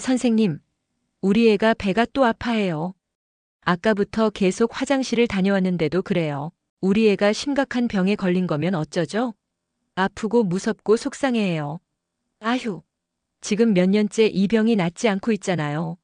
선생님, 우리 애가 배가 또 아파해요. 아까부터 계속 화장실을 다녀왔는데도 그래요. 우리 애가 심각한 병에 걸린 거면 어쩌죠? 아프고 무섭고 속상해해요. 아휴, 지금 몇 년째 이 병이 낫지 않고 있잖아요.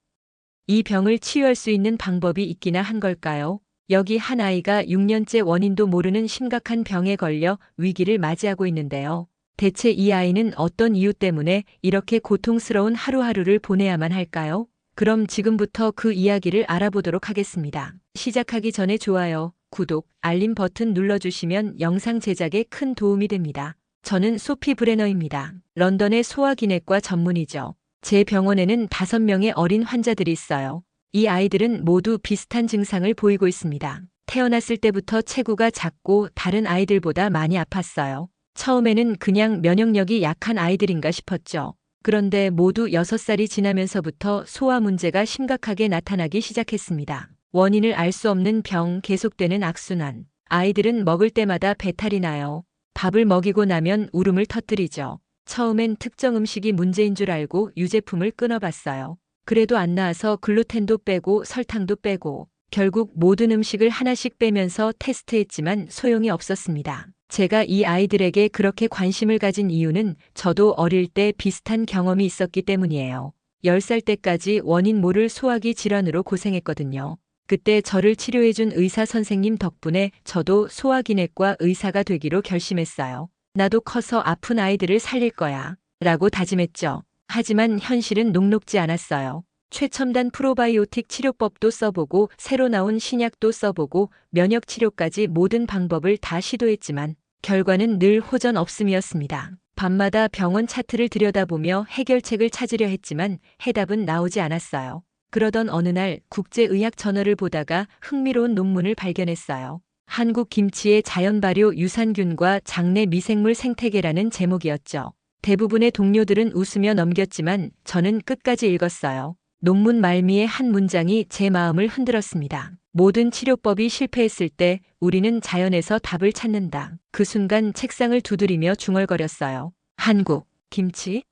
이 병을 치유할 수 있는 방법이 있기나 한 걸까요? 여기 한 아이가 6년째 원인도 모르는 심각한 병에 걸려 위기를 맞이하고 있는데요. 대체 이 아이는 어떤 이유 때문에 이렇게 고통스러운 하루하루를 보내야만 할까요? 그럼 지금부터 그 이야기를 알아보도록 하겠습니다. 시작하기 전에 좋아요, 구독, 알림 버튼 눌러주시면 영상 제작에 큰 도움이 됩니다. 저는 소피 브레너입니다. 런던의 소아기내과 전문의죠. 제 병원에는 5명의 어린 환자들이 있어요. 이 아이들은 모두 비슷한 증상을 보이고 있습니다. 태어났을 때부터 체구가 작고 다른 아이들보다 많이 아팠어요. 처음에는 그냥 면역력이 약한 아이들인가 싶었죠. 그런데 모두 6살이 지나면서부터 소화 문제가 심각하게 나타나기 시작했습니다. 원인을 알 수 없는 병, 계속되는 악순환. 아이들은 먹을 때마다 배탈이 나요. 밥을 먹이고 나면 울음을 터뜨리죠. 처음엔 특정 음식이 문제인 줄 알고 유제품을 끊어봤어요. 그래도 안 나아서 글루텐도 빼고 설탕도 빼고 결국 모든 음식을 하나씩 빼면서 테스트했지만 소용이 없었습니다. 제가 이 아이들에게 그렇게 관심을 가진 이유는 저도 어릴 때 비슷한 경험이 있었기 때문이에요. 10살 때까지 원인 모를 소화기 질환으로 고생했거든요. 그때 저를 치료해준 의사 선생님 덕분에 저도 소아기내과 의사가 되기로 결심했어요. 나도 커서 아픈 아이들을 살릴 거야 라고 다짐했죠. 하지만 현실은 녹록지 않았어요. 최첨단 프로바이오틱 치료법도 써보고 새로 나온 신약도 써보고 면역 치료까지 모든 방법을 다 시도했지만 결과는 늘 호전 없음이었습니다. 밤마다 병원 차트를 들여다보며 해결책을 찾으려 했지만 해답은 나오지 않았어요. 그러던 어느 날 국제의학 저널을 보다가 흥미로운 논문을 발견했어요. 한국 김치의 자연 발효 유산균과 장내 미생물 생태계라는 제목이었죠. 대부분의 동료들은 웃으며 넘겼지만 저는 끝까지 읽었어요. 논문 말미의 한 문장이 제 마음을 흔들었습니다. 모든 치료법이 실패했을 때 우리는 자연에서 답을 찾는다. 그 순간 책상을 두드리며 중얼거렸어요. 한국, 김치?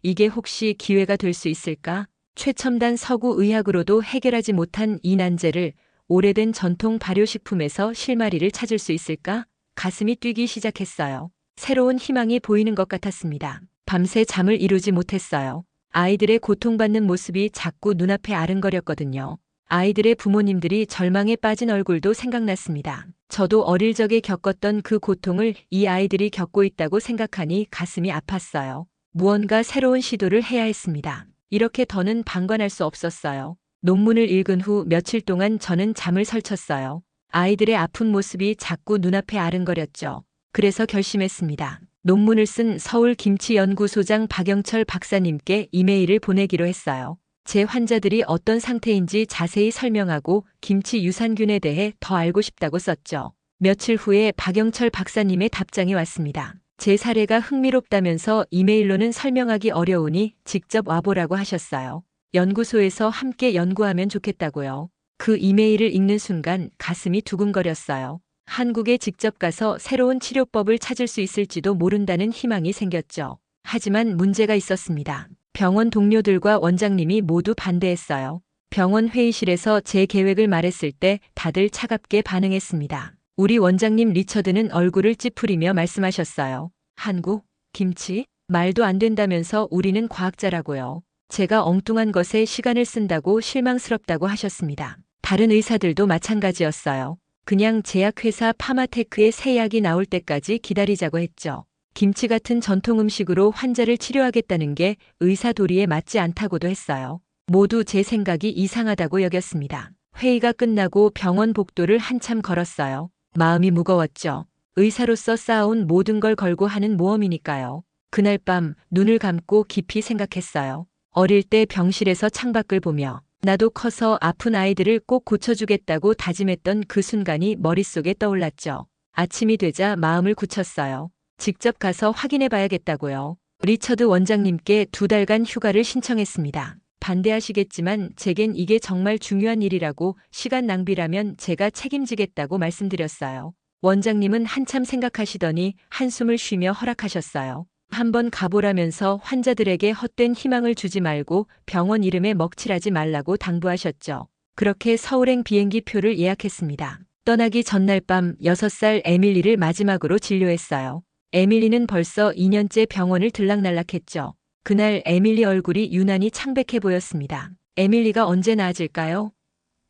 이게 혹시 기회가 될 수 있을까? 최첨단 서구 의학으로도 해결하지 못한 이 난제를 오래된 전통 발효식품에서 실마리를 찾을 수 있을까? 가슴이 뛰기 시작했어요. 새로운 희망이 보이는 것 같았습니다. 밤새 잠을 이루지 못했어요. 아이들의 고통받는 모습이 자꾸 눈앞에 아른거렸거든요. 아이들의 부모님들이 절망에 빠진 얼굴도 생각났습니다. 저도 어릴 적에 겪었던 그 고통을 이 아이들이 겪고 있다고 생각하니 가슴이 아팠어요. 무언가 새로운 시도를 해야 했습니다. 이렇게 더는 방관할 수 없었어요. 논문을 읽은 후 며칠 동안 저는 잠을 설쳤어요. 아이들의 아픈 모습이 자꾸 눈앞에 아른거렸죠. 그래서 결심했습니다. 논문을 쓴 서울김치연구소장 박영철 박사님께 이메일을 보내기로 했어요. 제 환자들이 어떤 상태인지 자세히 설명하고 김치 유산균에 대해 더 알고 싶다고 썼죠. 며칠 후에 박영철 박사님의 답장이 왔습니다. 제 사례가 흥미롭다면서 이메일로는 설명하기 어려우니 직접 와보라고 하셨어요. 연구소에서 함께 연구하면 좋겠다고요. 그 이메일을 읽는 순간 가슴이 두근거렸어요. 한국에 직접 가서 새로운 치료법을 찾을 수 있을지도 모른다는 희망이 생겼죠. 하지만 문제가 있었습니다. 병원 동료들과 원장님이 모두 반대했어요. 병원 회의실에서 제 계획을 말했을 때 다들 차갑게 반응했습니다. 우리 원장님 리처드는 얼굴을 찌푸리며 말씀하셨어요. 한국, 김치? 말도 안 된다면서 우리는 과학자라고요. 제가 엉뚱한 것에 시간을 쓴다고 실망스럽다고 하셨습니다. 다른 의사들도 마찬가지였어요. 그냥 제약회사 파마테크의 새 약이 나올 때까지 기다리자고 했죠. 김치 같은 전통 음식으로 환자를 치료하겠다는 게 의사 도리에 맞지 않다고도 했어요. 모두 제 생각이 이상하다고 여겼습니다. 회의가 끝나고 병원 복도를 한참 걸었어요. 마음이 무거웠죠. 의사로서 쌓아온 모든 걸 걸고 하는 모험이니까요. 그날 밤 눈을 감고 깊이 생각했어요. 어릴 때 병실에서 창밖을 보며 나도 커서 아픈 아이들을 꼭 고쳐주겠다고 다짐했던 그 순간이 머릿속에 떠올랐죠. 아침이 되자 마음을 굳혔어요. 직접 가서 확인해 봐야겠다고요. 리처드 원장님께 2달간 휴가를 신청했습니다. 반대하시겠지만 제겐 이게 정말 중요한 일이라고 시간 낭비라면 제가 책임지겠다고 말씀드렸어요. 원장님은 한참 생각하시더니 한숨을 쉬며 허락하셨어요. 한번 가보라면서 환자들에게 헛된 희망을 주지 말고 병원 이름에 먹칠하지 말라고 당부하셨죠. 그렇게 서울행 비행기 표를 예약했습니다. 떠나기 전날 밤 6살 에밀리를 마지막으로 진료했어요. 에밀리는 벌써 2년째 병원을 들락날락했죠. 그날 에밀리 얼굴이 유난히 창백해 보였습니다. 에밀리가 언제 나아질까요?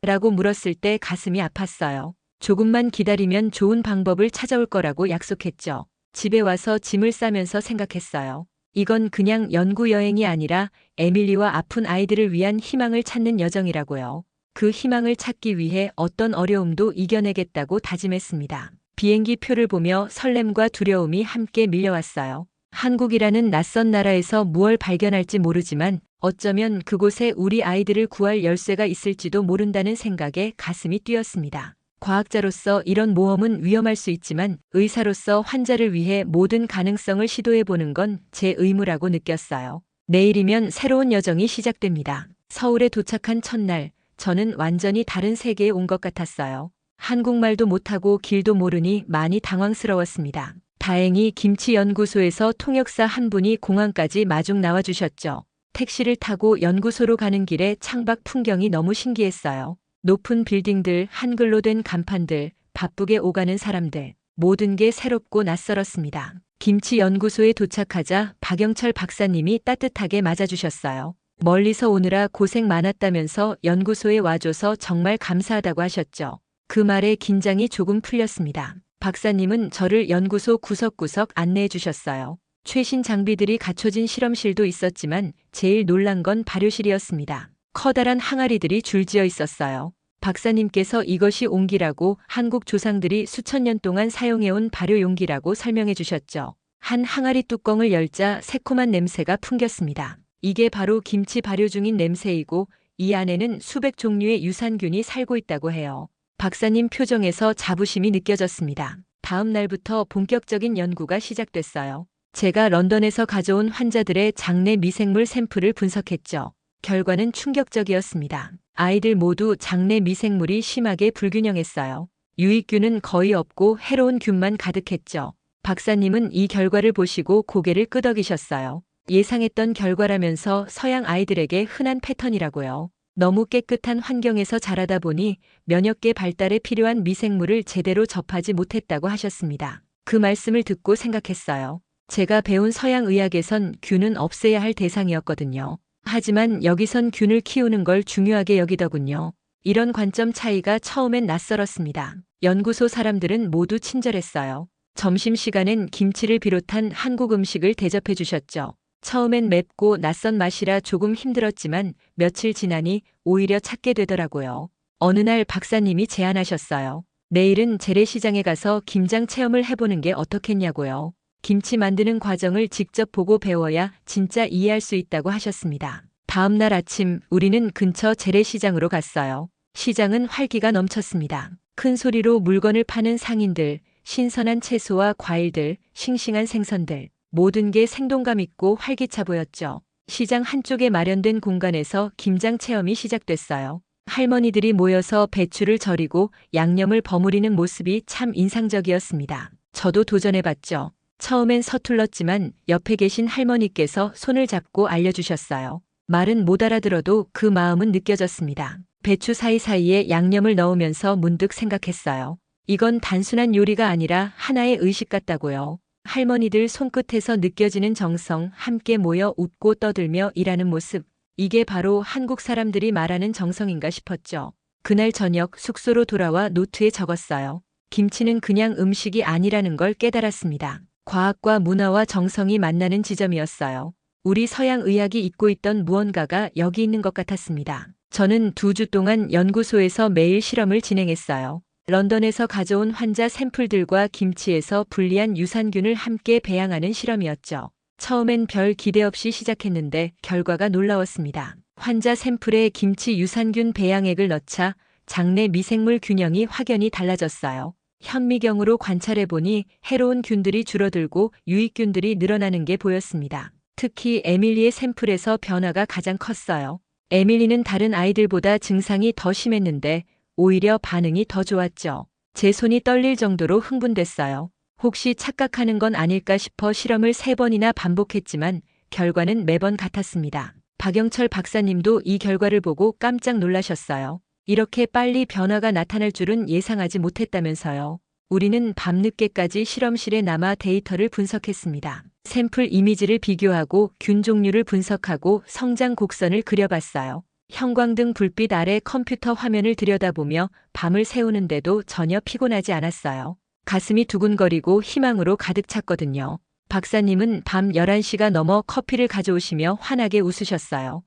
라고 물었을 때 가슴이 아팠어요. 조금만 기다리면 좋은 방법을 찾아올 거라고 약속했죠. 집에 와서 짐을 싸면서 생각했어요. 이건 그냥 연구 여행이 아니라 에밀리와 아픈 아이들을 위한 희망을 찾는 여정이라고요. 그 희망을 찾기 위해 어떤 어려움도 이겨내겠다고 다짐했습니다. 비행기 표를 보며 설렘과 두려움이 함께 밀려왔어요. 한국이라는 낯선 나라에서 무얼 발견할지 모르지만 어쩌면 그곳에 우리 아이들을 구할 열쇠가 있을지도 모른다는 생각에 가슴이 뛰었습니다. 과학자로서 이런 모험은 위험할 수 있지만 의사로서 환자를 위해 모든 가능성을 시도해보는 건 제 의무라고 느꼈어요. 내일이면 새로운 여정이 시작됩니다. 서울에 도착한 첫날, 저는 완전히 다른 세계에 온 것 같았어요. 한국말도 못하고 길도 모르니 많이 당황스러웠습니다. 다행히 김치연구소에서 통역사 한 분이 공항까지 마중 나와주셨죠. 택시를 타고 연구소로 가는 길에 창밖 풍경이 너무 신기했어요. 높은 빌딩들, 한글로 된 간판들, 바쁘게 오가는 사람들, 모든 게 새롭고 낯설었습니다. 김치연구소에 도착하자 박영철 박사님이 따뜻하게 맞아주셨어요. 멀리서 오느라 고생 많았다면서 연구소에 와줘서 정말 감사하다고 하셨죠. 그 말에 긴장이 조금 풀렸습니다. 박사님은 저를 연구소 구석구석 안내해 주셨어요. 최신 장비들이 갖춰진 실험실도 있었지만 제일 놀란 건 발효실이었습니다. 커다란 항아리들이 줄지어 있었어요. 박사님께서 이것이 옹기라고 한국 조상들이 수천 년 동안 사용해온 발효 용기라고 설명해 주셨죠. 한 항아리 뚜껑을 열자 새콤한 냄새가 풍겼습니다. 이게 바로 김치 발효 중인 냄새이고 이 안에는 수백 종류의 유산균이 살고 있다고 해요. 박사님 표정에서 자부심이 느껴졌습니다. 다음 날부터 본격적인 연구가 시작됐어요. 제가 런던에서 가져온 환자들의 장내 미생물 샘플을 분석했죠. 결과는 충격적이었습니다. 아이들 모두 장내 미생물이 심하게 불균형했어요. 유익균은 거의 없고 해로운 균만 가득했죠. 박사님은 이 결과를 보시고 고개를 끄덕이셨어요. 예상했던 결과라면서 서양 아이들에게 흔한 패턴이라고요. 너무 깨끗한 환경에서 자라다 보니 면역계 발달에 필요한 미생물을 제대로 접하지 못했다고 하셨습니다. 그 말씀을 듣고 생각했어요. 제가 배운 서양 의학에선 균은 없애야 할 대상이었거든요. 하지만 여기선 균을 키우는 걸 중요하게 여기더군요. 이런 관점 차이가 처음엔 낯설었습니다. 연구소 사람들은 모두 친절했어요. 점심시간엔 김치를 비롯한 한국 음식을 대접해 주셨죠. 처음엔 맵고 낯선 맛이라 조금 힘들었지만 며칠 지나니 오히려 찾게 되더라고요. 어느 날 박사님이 제안하셨어요. 내일은 재래시장에 가서 김장 체험을 해보는 게 어떻겠냐고요. 김치 만드는 과정을 직접 보고 배워야 진짜 이해할 수 있다고 하셨습니다. 다음 날 아침 우리는 근처 재래시장으로 갔어요. 시장은 활기가 넘쳤습니다. 큰 소리로 물건을 파는 상인들, 신선한 채소와 과일들, 싱싱한 생선들, 모든 게 생동감 있고 활기차 보였죠. 시장 한쪽에 마련된 공간에서 김장 체험이 시작됐어요. 할머니들이 모여서 배추를 절이고 양념을 버무리는 모습이 참 인상적이었습니다. 저도 도전해봤죠. 처음엔 서툴렀지만 옆에 계신 할머니께서 손을 잡고 알려주셨어요. 말은 못 알아들어도 그 마음은 느껴졌습니다. 배추 사이사이에 양념을 넣으면서 문득 생각했어요. 이건 단순한 요리가 아니라 하나의 의식 같다고요. 할머니들 손끝에서 느껴지는 정성, 함께 모여 웃고 떠들며 일하는 모습. 이게 바로 한국 사람들이 말하는 정성인가 싶었죠. 그날 저녁 숙소로 돌아와 노트에 적었어요. 김치는 그냥 음식이 아니라는 걸 깨달았습니다. 과학과 문화와 정성이 만나는 지점이었어요. 우리 서양 의학이 잊고 있던 무언가가 여기 있는 것 같았습니다. 저는 2주 동안 연구소에서 매일 실험을 진행했어요. 런던에서 가져온 환자 샘플들과 김치에서 분리한 유산균을 함께 배양하는 실험이었죠. 처음엔 별 기대 없이 시작했는데 결과가 놀라웠습니다. 환자 샘플에 김치 유산균 배양액을 넣자 장내 미생물 균형이 확연히 달라졌어요. 현미경으로 관찰해보니 해로운 균들이 줄어들고 유익균들이 늘어나는 게 보였습니다. 특히 에밀리의 샘플에서 변화가 가장 컸어요. 에밀리는 다른 아이들보다 증상이 더 심했는데 오히려 반응이 더 좋았죠. 제 손이 떨릴 정도로 흥분됐어요. 혹시 착각하는 건 아닐까 싶어 실험을 3번이나 반복했지만 결과는 매번 같았습니다. 박영철 박사님도 이 결과를 보고 깜짝 놀라셨어요. 이렇게 빨리 변화가 나타날 줄은 예상하지 못했다면서요. 우리는 밤늦게까지 실험실에 남아 데이터를 분석했습니다. 샘플 이미지를 비교하고 균 종류를 분석하고 성장 곡선을 그려봤어요. 형광등 불빛 아래 컴퓨터 화면을 들여다보며 밤을 새우는데도 전혀 피곤하지 않았어요. 가슴이 두근거리고 희망으로 가득 찼거든요. 박사님은 밤 11시가 넘어 커피를 가져오시며 환하게 웃으셨어요.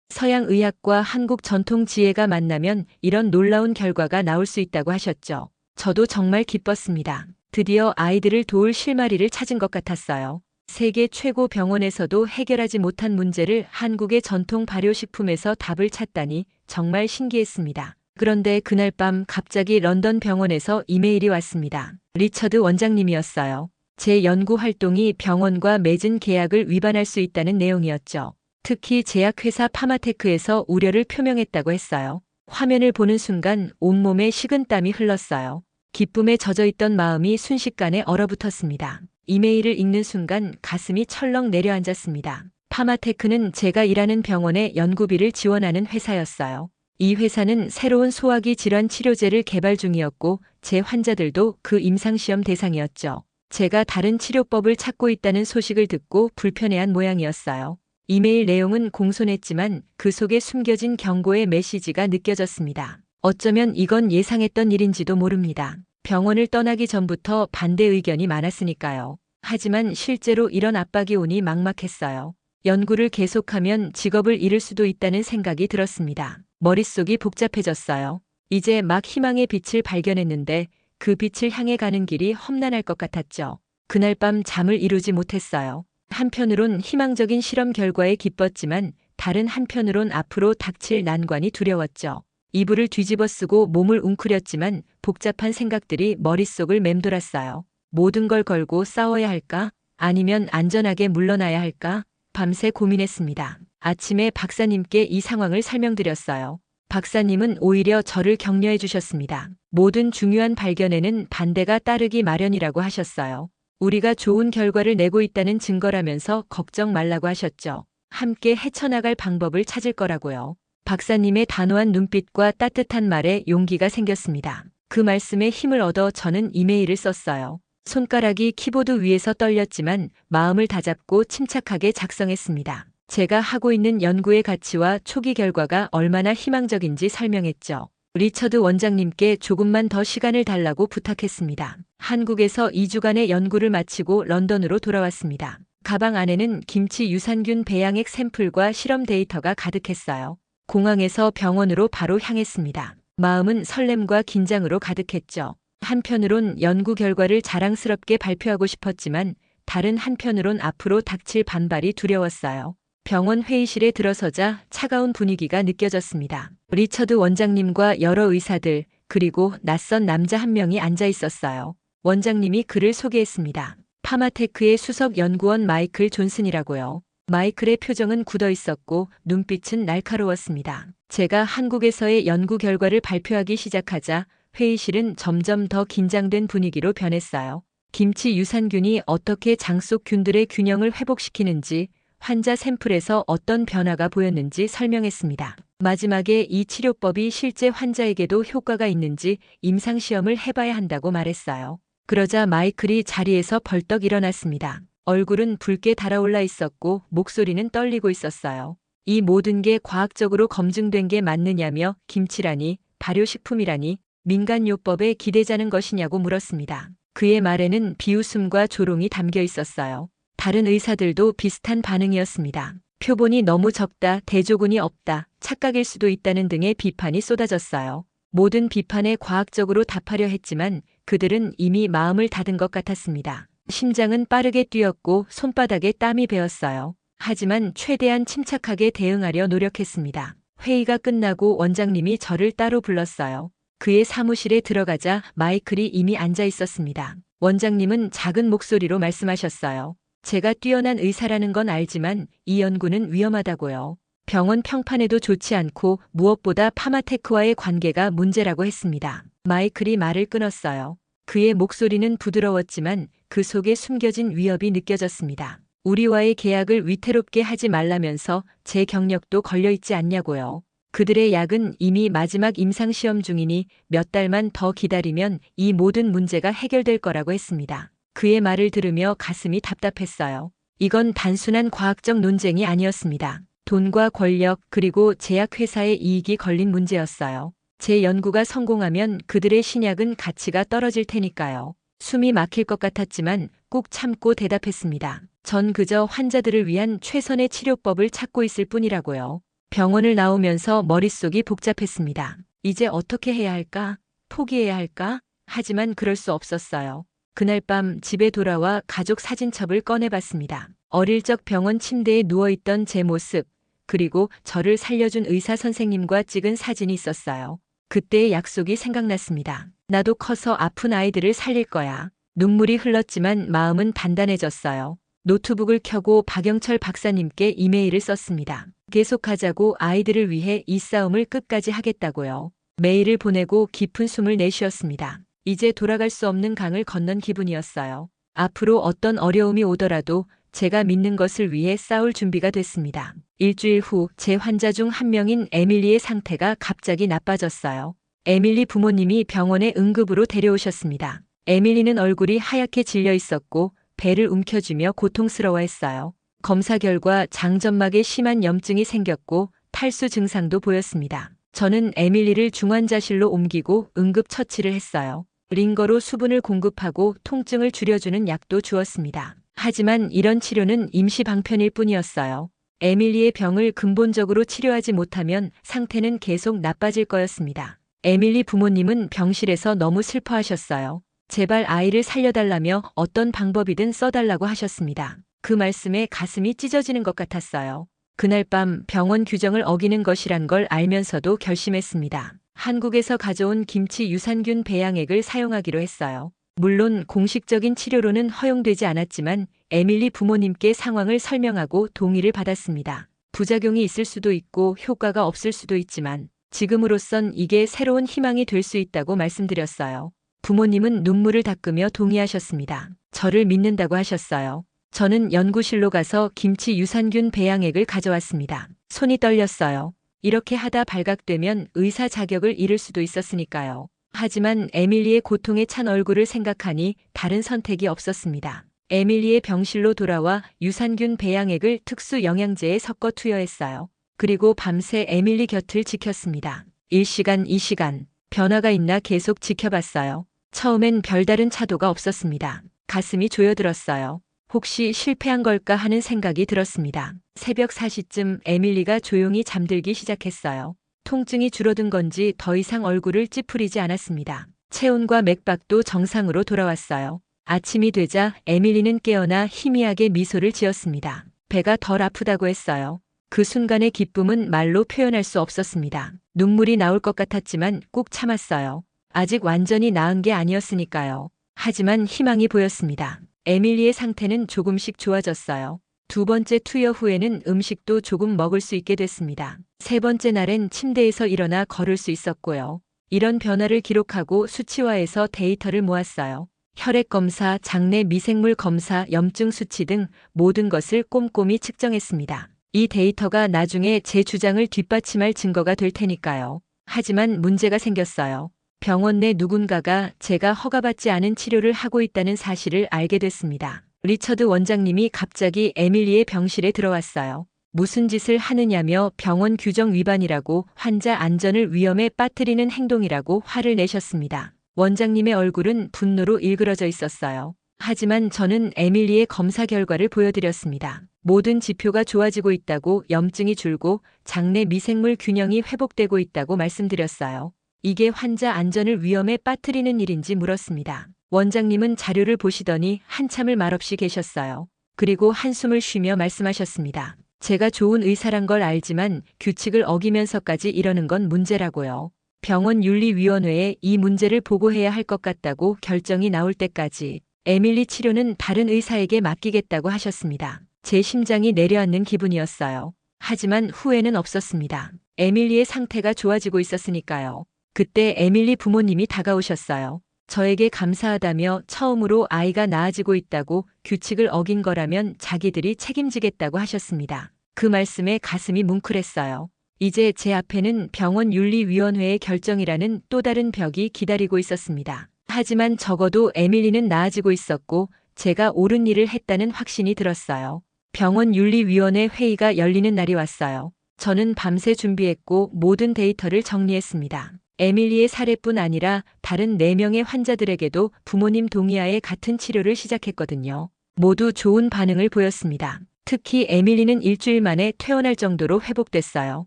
서양 의학과 한국 전통 지혜가 만나면 이런 놀라운 결과가 나올 수 있다고 하셨죠. 저도 정말 기뻤습니다. 드디어 아이들을 도울 실마리를 찾은 것 같았어요. 세계 최고 병원에서도 해결하지 못한 문제를 한국의 전통 발효식품에서 답을 찾다니 정말 신기했습니다. 그런데 그날 밤 갑자기 런던 병원에서 이메일이 왔습니다. 리처드 원장님이었어요. 제 연구 활동이 병원과 맺은 계약을 위반할 수 있다는 내용이었죠. 특히 제약회사 파마테크에서 우려를 표명했다고 했어요. 화면을 보는 순간 온몸에 식은땀이 흘렀어요. 기쁨에 젖어있던 마음이 순식간에 얼어붙었습니다. 이메일을 읽는 순간 가슴이 철렁 내려앉았습니다. 파마테크는 제가 일하는 병원의 연구비를 지원하는 회사였어요. 이 회사는 새로운 소화기 질환 치료제를 개발 중이었고 제 환자들도 그 임상시험 대상이었죠. 제가 다른 치료법을 찾고 있다는 소식을 듣고 불편해한 모양이었어요. 이메일 내용은 공손했지만 그 속에 숨겨진 경고의 메시지가 느껴졌습니다. 어쩌면 이건 예상했던 일인지도 모릅니다. 병원을 떠나기 전부터 반대 의견이 많았으니까요. 하지만 실제로 이런 압박이 오니 막막했어요. 연구를 계속하면 직업을 잃을 수도 있다는 생각이 들었습니다. 머릿속이 복잡해졌어요. 이제 막 희망의 빛을 발견했는데 그 빛을 향해 가는 길이 험난할 것 같았죠. 그날 밤 잠을 이루지 못했어요. 한편으론 희망적인 실험 결과에 기뻤지만 다른 한편으론 앞으로 닥칠 난관이 두려웠죠. 이불을 뒤집어 쓰고 몸을 웅크렸지만 복잡한 생각들이 머릿속을 맴돌았어요. 모든 걸 걸고 싸워야 할까? 아니면 안전하게 물러나야 할까? 밤새 고민했습니다. 아침에 박사님께 이 상황을 설명드렸어요. 박사님은 오히려 저를 격려해 주셨습니다. 모든 중요한 발견에는 반대가 따르기 마련이라고 하셨어요. 우리가 좋은 결과를 내고 있다는 증거라면서 걱정 말라고 하셨죠. 함께 헤쳐나갈 방법을 찾을 거라고요. 박사님의 단호한 눈빛과 따뜻한 말에 용기가 생겼습니다. 그 말씀에 힘을 얻어 저는 이메일을 썼어요. 손가락이 키보드 위에서 떨렸지만 마음을 다잡고 침착하게 작성했습니다. 제가 하고 있는 연구의 가치와 초기 결과가 얼마나 희망적인지 설명했죠. 리처드 원장님께 조금만 더 시간을 달라고 부탁했습니다. 한국에서 2주간의 연구를 마치고 런던으로 돌아왔습니다. 가방 안에는 김치 유산균 배양액 샘플과 실험 데이터가 가득했어요. 공항에서 병원으로 바로 향했습니다. 마음은 설렘과 긴장으로 가득했죠. 한편으론 연구 결과를 자랑스럽게 발표하고 싶었지만 다른 한편으론 앞으로 닥칠 반발이 두려웠어요. 병원 회의실에 들어서자 차가운 분위기가 느껴졌습니다. 리처드 원장님과 여러 의사들, 그리고 낯선 남자 한 명이 앉아 있었어요. 원장님이 그를 소개했습니다. 파마테크의 수석 연구원 마이클 존슨이라고요. 마이클의 표정은 굳어 있었고 눈빛은 날카로웠습니다. 제가 한국에서의 연구 결과를 발표하기 시작하자 회의실은 점점 더 긴장된 분위기로 변했어요. 김치 유산균이 어떻게 장 속 균들의 균형을 회복시키는지, 환자 샘플에서 어떤 변화가 보였는지 설명했습니다. 마지막에 이 치료법이 실제 환자에게도 효과가 있는지 임상시험을 해봐야 한다고 말했어요. 그러자 마이클이 자리에서 벌떡 일어났습니다. 얼굴은 붉게 달아올라 있었고 목소리는 떨리고 있었어요. 이 모든 게 과학적으로 검증된 게 맞느냐며 김치라니, 발효식품이라니, 민간요법에 기대자는 것이냐고 물었습니다. 그의 말에는 비웃음과 조롱이 담겨 있었어요. 다른 의사들도 비슷한 반응이었습니다. 표본이 너무 적다, 대조군이 없다, 착각일 수도 있다는 등의 비판이 쏟아졌어요. 모든 비판에 과학적으로 답하려 했지만 그들은 이미 마음을 닫은 것 같았습니다. 심장은 빠르게 뛰었고 손바닥에 땀이 배었어요. 하지만 최대한 침착하게 대응하려 노력했습니다. 회의가 끝나고 원장님이 저를 따로 불렀어요. 그의 사무실에 들어가자 마이클이 이미 앉아 있었습니다. 원장님은 작은 목소리로 말씀하셨어요. 제가 뛰어난 의사라는 건 알지만 이 연구는 위험하다고요. 병원 평판에도 좋지 않고 무엇보다 파마테크와의 관계가 문제라고 했습니다. 마이클이 말을 끊었어요. 그의 목소리는 부드러웠지만 그 속에 숨겨진 위협이 느껴졌습니다. 우리와의 계약을 위태롭게 하지 말라면서 제 경력도 걸려있지 않냐고요. 그들의 약은 이미 마지막 임상시험 중이니 몇 달만 더 기다리면 이 모든 문제가 해결될 거라고 했습니다. 그의 말을 들으며 가슴이 답답했어요. 이건 단순한 과학적 논쟁이 아니었습니다. 돈과 권력 그리고 제약회사의 이익이 걸린 문제였어요. 제 연구가 성공하면 그들의 신약은 가치가 떨어질 테니까요. 숨이 막힐 것 같았지만 꾹 참고 대답했습니다. 전 그저 환자들을 위한 최선의 치료법을 찾고 있을 뿐이라고요. 병원을 나오면서 머릿속이 복잡했습니다. 이제 어떻게 해야 할까? 포기해야 할까? 하지만 그럴 수 없었어요. 그날 밤 집에 돌아와 가족 사진첩을 꺼내봤습니다. 어릴 적 병원 침대에 누워있던 제 모습, 그리고 저를 살려준 의사 선생님과 찍은 사진이 있었어요. 그때의 약속이 생각났습니다. 나도 커서 아픈 아이들을 살릴 거야. 눈물이 흘렀지만 마음은 단단해졌어요. 노트북을 켜고 박영철 박사님께 이메일을 썼습니다. 계속하자고, 아이들을 위해 이 싸움을 끝까지 하겠다고요. 메일을 보내고 깊은 숨을 내쉬었습니다. 이제 돌아갈 수 없는 강을 건넌 기분이었어요. 앞으로 어떤 어려움이 오더라도 제가 믿는 것을 위해 싸울 준비가 됐습니다. 일주일 후 제 환자 중 한 명인 에밀리의 상태가 갑자기 나빠졌어요. 에밀리 부모님이 병원에 응급으로 데려오셨습니다. 에밀리는 얼굴이 하얗게 질려 있었고 배를 움켜쥐며 고통스러워했어요. 검사 결과 장점막에 심한 염증이 생겼고 탈수 증상도 보였습니다. 저는 에밀리를 중환자실로 옮기고 응급 처치를 했어요. 링거로 수분을 공급하고 통증을 줄여주는 약도 주었습니다. 하지만 이런 치료는 임시 방편일 뿐이었어요. 에밀리의 병을 근본적으로 치료하지 못하면 상태는 계속 나빠질 거였습니다. 에밀리 부모님은 병실에서 너무 슬퍼하셨어요. 제발 아이를 살려달라며 어떤 방법이든 써달라고 하셨습니다. 그 말씀에 가슴이 찢어지는 것 같았어요. 그날 밤 병원 규정을 어기는 것이란 걸 알면서도 결심했습니다. 한국에서 가져온 김치 유산균 배양액을 사용하기로 했어요. 물론 공식적인 치료로는 허용되지 않았지만 에밀리 부모님께 상황을 설명하고 동의를 받았습니다. 부작용이 있을 수도 있고 효과가 없을 수도 있지만 지금으로선 이게 새로운 희망이 될 수 있다고 말씀드렸어요. 부모님은 눈물을 닦으며 동의하셨습니다. 저를 믿는다고 하셨어요. 저는 연구실로 가서 김치 유산균 배양액을 가져왔습니다. 손이 떨렸어요. 이렇게 하다 발각되면 의사 자격을 잃을 수도 있었으니까요. 하지만 에밀리의 고통에 찬 얼굴을 생각하니 다른 선택이 없었습니다. 에밀리의 병실로 돌아와 유산균 배양액을 특수 영양제에 섞어 투여했어요. 그리고 밤새 에밀리 곁을 지켰습니다. 1시간, 2시간. 변화가 있나 계속 지켜봤어요. 처음엔 별다른 차도가 없었습니다. 가슴이 조여들었어요. 혹시 실패한 걸까 하는 생각이 들었습니다. 새벽 4시쯤 에밀리가 조용히 잠들기 시작했어요. 통증이 줄어든 건지 더 이상 얼굴을 찌푸리지 않았습니다. 체온과 맥박도 정상으로 돌아왔어요. 아침이 되자 에밀리는 깨어나 희미하게 미소를 지었습니다. 배가 덜 아프다고 했어요. 그 순간의 기쁨은 말로 표현할 수 없었습니다. 눈물이 나올 것 같았지만 꾹 참았어요. 아직 완전히 나은 게 아니었으니까요. 하지만 희망이 보였습니다. 에밀리의 상태는 조금씩 좋아졌어요. 두 번째 투여 후에는 음식도 조금 먹을 수 있게 됐습니다. 세 번째 날엔 침대에서 일어나 걸을 수 있었고요. 이런 변화를 기록하고 수치화해서 데이터를 모았어요. 혈액 검사, 장내 미생물 검사, 염증 수치 등 모든 것을 꼼꼼히 측정했습니다. 이 데이터가 나중에 제 주장을 뒷받침할 증거가 될 테니까요. 하지만 문제가 생겼어요. 병원 내 누군가가 제가 허가받지 않은 치료를 하고 있다는 사실을 알게 됐습니다. 리처드 원장님이 갑자기 에밀리의 병실에 들어왔어요. 무슨 짓을 하느냐며 병원 규정 위반이라고, 환자 안전을 위험에 빠뜨리는 행동이라고 화를 내셨습니다. 원장님의 얼굴은 분노로 일그러져 있었어요. 하지만 저는 에밀리의 검사 결과를 보여드렸습니다. 모든 지표가 좋아지고 있다고, 염증이 줄고 장내 미생물 균형이 회복되고 있다고 말씀드렸어요. 이게 환자 안전을 위험에 빠뜨리는 일인지 물었습니다. 원장님은 자료를 보시더니 한참을 말없이 계셨어요. 그리고 한숨을 쉬며 말씀하셨습니다. 제가 좋은 의사란 걸 알지만 규칙을 어기면서까지 이러는 건 문제라고요. 병원 윤리위원회에 이 문제를 보고해야 할 것 같다고, 결정이 나올 때까지 에밀리 치료는 다른 의사에게 맡기겠다고 하셨습니다. 제 심장이 내려앉는 기분이었어요. 하지만 후회는 없었습니다. 에밀리의 상태가 좋아지고 있었으니까요. 그때 에밀리 부모님이 다가오셨어요. 저에게 감사하다며 처음으로 아이가 나아지고 있다고 규칙을 어긴 거라면 자기들이 책임지겠다고 하셨습니다. 그 말씀에 가슴이 뭉클했어요. 이제 제 앞에는 병원윤리위원회의 결정이라는 또 다른 벽이 기다리고 있었습니다. 하지만 적어도 에밀리는 나아지고 있었고 제가 옳은 일을 했다는 확신이 들었어요. 병원윤리위원회 회의가 열리는 날이 왔어요. 저는 밤새 준비했고 모든 데이터를 정리했습니다. 에밀리의 사례뿐 아니라 다른 4명의 환자들에게도 부모님 동의하에 같은 치료를 시작했거든요. 모두 좋은 반응을 보였습니다. 특히 에밀리는 일주일 만에 퇴원할 정도로 회복됐어요.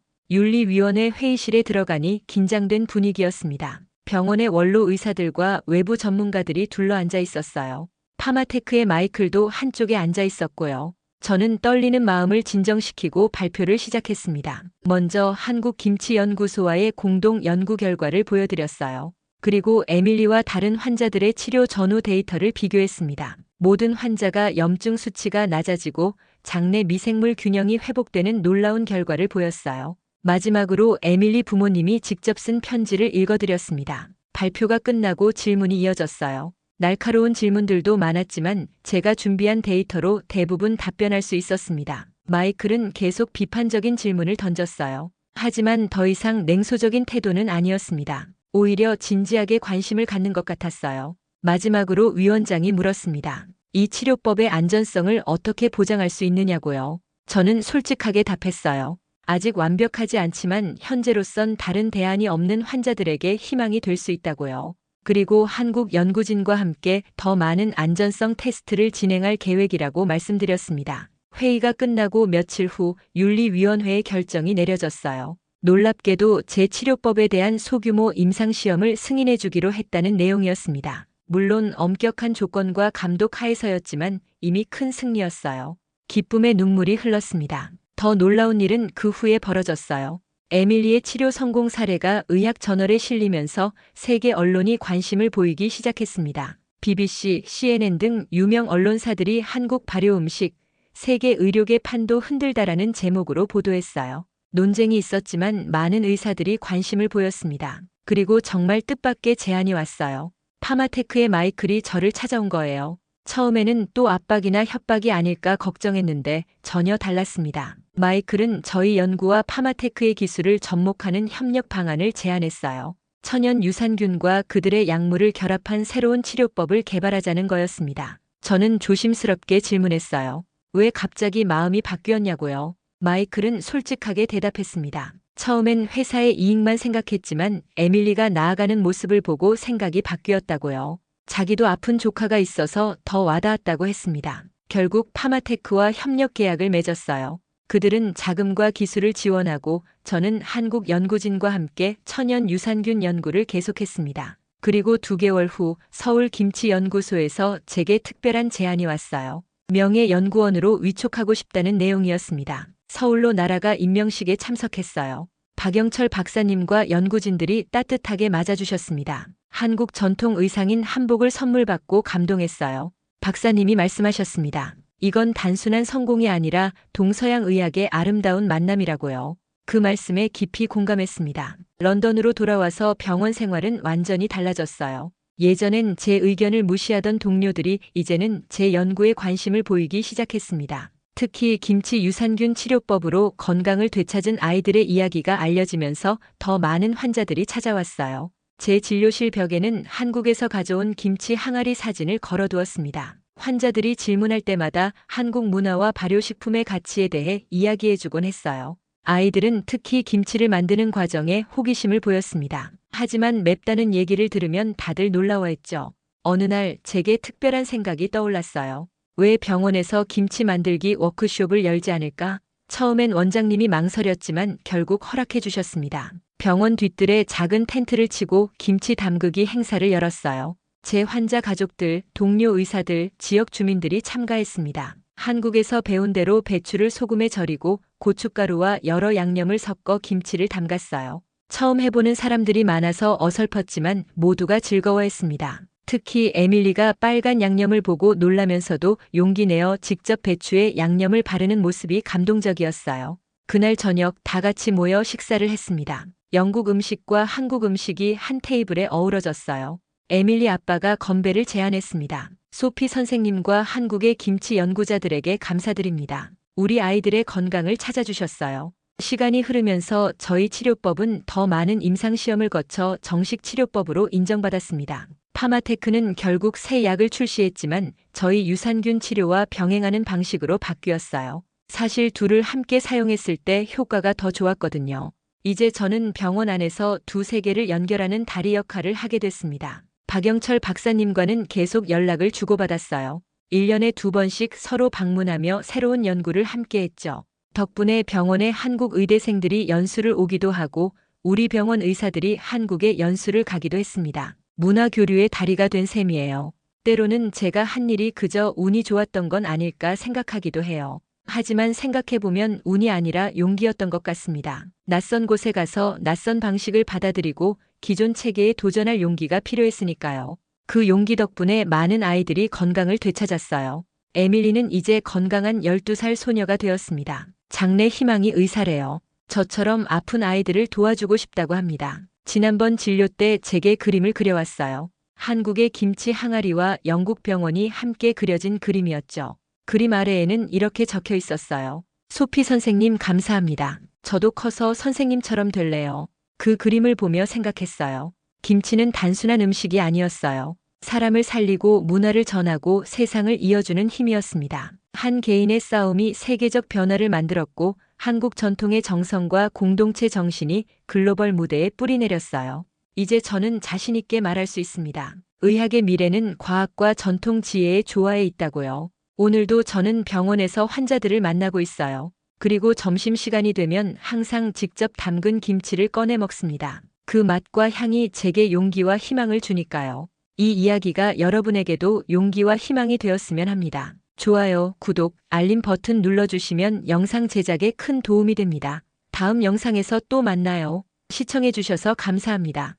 윤리위원회 회의실에 들어가니 긴장된 분위기였습니다. 병원의 원로 의사들과 외부 전문가들이 둘러앉아 있었어요. 파마테크의 마이클도 한쪽에 앉아 있었고요. 저는 떨리는 마음을 진정시키고 발표를 시작했습니다. 먼저 한국김치연구소와의 공동 연구 결과를 보여드렸어요. 그리고 에밀리와 다른 환자들의 치료 전후 데이터를 비교했습니다. 모든 환자가 염증 수치가 낮아지고 장내 미생물 균형이 회복되는 놀라운 결과를 보였어요. 마지막으로 에밀리 부모님이 직접 쓴 편지를 읽어드렸습니다. 발표가 끝나고 질문이 이어졌어요. 날카로운 질문들도 많았지만 제가 준비한 데이터로 대부분 답변할 수 있었습니다. 마이클은 계속 비판적인 질문을 던졌어요. 하지만 더 이상 냉소적인 태도는 아니었습니다. 오히려 진지하게 관심을 갖는 것 같았어요. 마지막으로 위원장이 물었습니다. 이 치료법의 안전성을 어떻게 보장할 수 있느냐고요. 저는 솔직하게 답했어요. 아직 완벽하지 않지만 현재로선 다른 대안이 없는 환자들에게 희망이 될 수 있다고요. 그리고 한국 연구진과 함께 더 많은 안전성 테스트를 진행할 계획이라고 말씀드렸습니다. 회의가 끝나고 며칠 후 윤리위원회의 결정이 내려졌어요. 놀랍게도 제 치료법에 대한 소규모 임상시험을 승인해 주기로 했다는 내용이었습니다. 물론 엄격한 조건과 감독 하에서였지만 이미 큰 승리였어요. 기쁨의 눈물이 흘렀습니다. 더 놀라운 일은 그 후에 벌어졌어요. 에밀리의 치료 성공 사례가 의학 저널에 실리면서 세계 언론이 관심을 보이기 시작했습니다. BBC, CNN 등 유명 언론사들이 한국 발효 음식, 세계 의료계 판도 흔들다라는 제목으로 보도했어요. 논쟁이 있었지만 많은 의사들이 관심을 보였습니다. 그리고 정말 뜻밖의 제안이 왔어요. 파마테크의 마이클이 저를 찾아온 거예요. 처음에는 또 압박이나 협박이 아닐까 걱정했는데 전혀 달랐습니다. 마이클은 저희 연구와 파마테크의 기술을 접목하는 협력 방안을 제안했어요. 천연 유산균과 그들의 약물을 결합한 새로운 치료법을 개발하자는 거였습니다. 저는 조심스럽게 질문했어요. 왜 갑자기 마음이 바뀌었냐고요? 마이클은 솔직하게 대답했습니다. 처음엔 회사의 이익만 생각했지만 에밀리가 나아가는 모습을 보고 생각이 바뀌었다고요. 자기도 아픈 조카가 있어서 더 와닿았다고 했습니다. 결국 파마테크와 협력 계약을 맺었어요. 그들은 자금과 기술을 지원하고 저는 한국 연구진과 함께 천연 유산균 연구를 계속했습니다. 그리고 2개월 후 서울 김치연구소에서 제게 특별한 제안이 왔어요. 명예연구원으로 위촉하고 싶다는 내용이었습니다. 서울로 날아가 임명식에 참석했어요. 박영철 박사님과 연구진들이 따뜻하게 맞아주셨습니다. 한국 전통 의상인 한복을 선물 받고 감동했어요. 박사님이 말씀하셨습니다. 이건 단순한 성공이 아니라 동서양 의학의 아름다운 만남이라고요. 그 말씀에 깊이 공감했습니다. 런던으로 돌아와서 병원 생활은 완전히 달라졌어요. 예전엔 제 의견을 무시하던 동료들이 이제는 제 연구에 관심을 보이기 시작했습니다. 특히 김치 유산균 치료법으로 건강을 되찾은 아이들의 이야기가 알려지면서 더 많은 환자들이 찾아왔어요. 제 진료실 벽에는 한국에서 가져온 김치 항아리 사진을 걸어두었습니다. 환자들이 질문할 때마다 한국 문화와 발효식품의 가치에 대해 이야기해주곤 했어요. 아이들은 특히 김치를 만드는 과정에 호기심을 보였습니다. 하지만 맵다는 얘기를 들으면 다들 놀라워했죠. 어느 날 제게 특별한 생각이 떠올랐어요. 왜 병원에서 김치 만들기 워크숍을 열지 않을까? 처음엔 원장님이 망설였지만 결국 허락해 주셨습니다. 병원 뒤뜰에 작은 텐트를 치고 김치 담그기 행사를 열었어요. 제 환자 가족들, 동료 의사들, 지역 주민들이 참가했습니다. 한국에서 배운 대로 배추를 소금에 절이고 고춧가루와 여러 양념을 섞어 김치를 담갔어요. 처음 해보는 사람들이 많아서 어설펐지만 모두가 즐거워했습니다. 특히 에밀리가 빨간 양념을 보고 놀라면서도 용기 내어 직접 배추에 양념을 바르는 모습이 감동적이었어요. 그날 저녁 다 같이 모여 식사를 했습니다. 영국 음식과 한국 음식이 한 테이블에 어우러졌어요. 에밀리 아빠가 건배를 제안했습니다. 소피 선생님과 한국의 김치 연구자들에게 감사드립니다. 우리 아이들의 건강을 찾아주셨어요. 시간이 흐르면서 저희 치료법은 더 많은 임상시험을 거쳐 정식 치료법으로 인정받았습니다. 파마테크는 결국 새 약을 출시했지만 저희 유산균 치료와 병행하는 방식으로 바뀌었어요. 사실 둘을 함께 사용했을 때 효과가 더 좋았거든요. 이제 저는 병원 안에서 두 세계를 연결하는 다리 역할을 하게 됐습니다. 박영철 박사님과는 계속 연락을 주고받았어요. 1년에 2번씩 서로 방문하며 새로운 연구를 함께 했죠. 덕분에 병원에 한국 의대생들이 연수를 오기도 하고 우리 병원 의사들이 한국에 연수를 가기도 했습니다. 문화교류의 다리가 된 셈이에요. 때로는 제가 한 일이 그저 운이 좋았던 건 아닐까 생각하기도 해요. 하지만 생각해보면 운이 아니라 용기였던 것 같습니다. 낯선 곳에 가서 낯선 방식을 받아들이고 기존 체계에 도전할 용기가 필요했으니까요. 그 용기 덕분에 많은 아이들이 건강을 되찾았어요. 에밀리는 이제 건강한 12살 소녀가 되었습니다. 장래 희망이 의사래요. 저처럼 아픈 아이들을 도와주고 싶다고 합니다. 지난번 진료 때 제게 그림을 그려왔어요. 한국의 김치 항아리와 영국 병원이 함께 그려진 그림이었죠. 그림 아래에는 이렇게 적혀 있었어요. 소피 선생님 감사합니다. 저도 커서 선생님처럼 될래요. 그 그림을 보며 생각했어요. 김치는 단순한 음식이 아니었어요. 사람을 살리고 문화를 전하고 세상을 이어주는 힘이었습니다. 한 개인의 싸움이 세계적 변화를 만들었고 한국 전통의 정성과 공동체 정신이 글로벌 무대에 뿌리내렸어요. 이제 저는 자신 있게 말할 수 있습니다. 의학의 미래는 과학과 전통 지혜의 조화에 있다고요. 오늘도 저는 병원에서 환자들을 만나고 있어요. 그리고 점심시간이 되면 항상 직접 담근 김치를 꺼내 먹습니다. 그 맛과 향이 제게 용기와 희망을 주니까요. 이 이야기가 여러분에게도 용기와 희망이 되었으면 합니다. 좋아요, 구독, 알림 버튼 눌러주시면 영상 제작에 큰 도움이 됩니다. 다음 영상에서 또 만나요. 시청해주셔서 감사합니다.